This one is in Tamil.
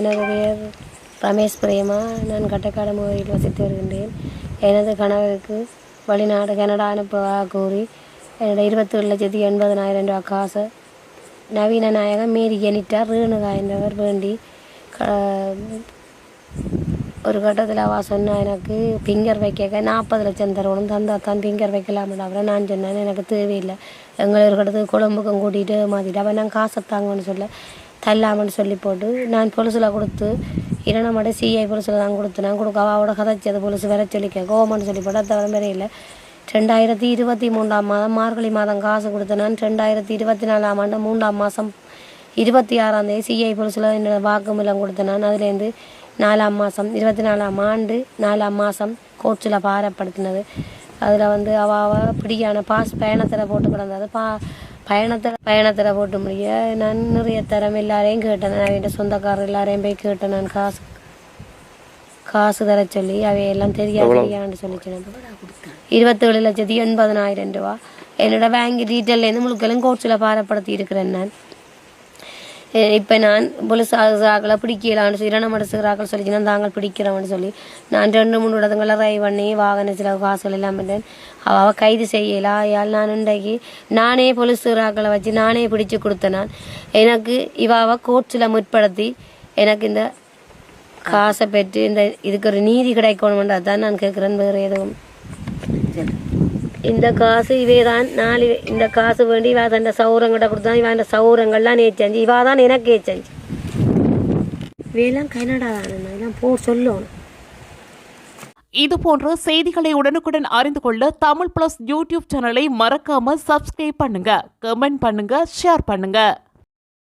எனது பெயர் ரமேஷ் பிரேமா. நான் கட்டக்காடு முகவரியில் வசித்து வருகின்றேன். எனது கணவருக்கு வெளிநாடு கனடா அனுப்புவதாக கூறி என்னோட 27,80,000 ரூபா காசை நவீன நாயகம் மீறி எண்ணிட்டார் ரேணுகா என்றவர் வேண்டி ஒரு கட்டத்தில் அவள் சொன்னா எனக்கு பிங்கர் வைக்க 40 லட்சம் தருவணும் தந்தாத்தான் பிங்கர் வைக்கலாம்டா. அப்புறம் நான் சொன்னேன் எனக்கு தேவையில்லை, எங்களை ஒரு கட்டத்துக்கு கொழும்புக்கும் கூட்டிகிட்டு மாற்றிட்டு அவன் நான் காசை தாங்கன்னு சொல்ல தள்ளாமன்னு சொல்லி போட்டு நான் பொலிசில் கொடுத்து இரணமட சிஐ பொலிசில் தான் கொடுத்து நான் கொடுக்க அவளோட கதைச்சது பொலிசு வர சொல்லிக்க கோவம்னு சொல்லி போட்டு அதை வர இல்லை. 2023 மார்கழி மாதம் காசு கொடுத்த நான் 2024 ஆண்டு 3ஆம் மாதம் 26ஆம் தேதி சிஐ பொலிசில் என்னோட வாக்குமூலம் கொடுத்த நான் அதுலேருந்து 4ஆம் மாதம் 24ஆம் ஆண்டு 4ஆம் மாதம் கோர்ட்ஸில் பாரப்படுத்தினது. அதில் அவள் பிடிக்கான பயணத்தில் போட்டு கிடந்தது. பயணத்தில் போட்டு முடிய நான் நிறைய தரம் எல்லாரையும் கேட்டேன். அவன் சொந்தக்காரர் எல்லாரையும் போய் கேட்டேன். நான் காசு தர சொல்லி அவையெல்லாம் தெரியான்னு சொல்லிச்சினேன். 27,80,000 ரூபா என்னோட பேங்க் டீட்டெயிலேருந்து முழுக்கெல்லாம் கோர்ட்ஸில் பாரப்படுத்தி இருக்கிறேன். இப்போ நான் போலீஸ் ஆக்களை பிடிக்கலான்னு சொல்லி இரணமட சிறாக்கள் சொல்லிச்சுன்னா தாங்கள் பிடிக்கிறோம்னு சொல்லி நான் 2-3 இடத்துல ட்ரைவ் பண்ணி வாகன சில காசுகள் எல்லாம் பண்ணேன். அவள் கைது செய்யலா யால் நான் இன்றைக்கு நானே போலீஸ் சிறாக்களை வச்சு நானே பிடிச்சி கொடுத்தேன். நான் எனக்கு இவாவை கோர்ட்ஸில் முற்படுத்தி எனக்கு இந்த காசை பெற்று இந்த இதுக்கு ஒரு நீதி கிடைக்கணுமென்றது தான் நான் கேட்குறேன். வேறு எதுவும் இந்த காசு இவே தான் இந்த காசு வேண்டி இவா தான் சௌரங்கிட்ட கொடுத்தா இவன் இந்த சௌரங்கள்லாம் ஏச்சஞ்சு இவா தான் எனக்கு ஏச்சஞ்சு இவையெல்லாம் கனடா தானே எல்லாம் சொல்லணும். இது போன்ற செய்திகளை உடனுக்குடன் அறிந்து கொள்ள தமிழ் பிளஸ் யூடியூப் சேனலை மறக்காம சப்ஸ்கிரைப் பண்ணுங்க, கமெண்ட் பண்ணுங்க, ஷேர் பண்ணுங்க.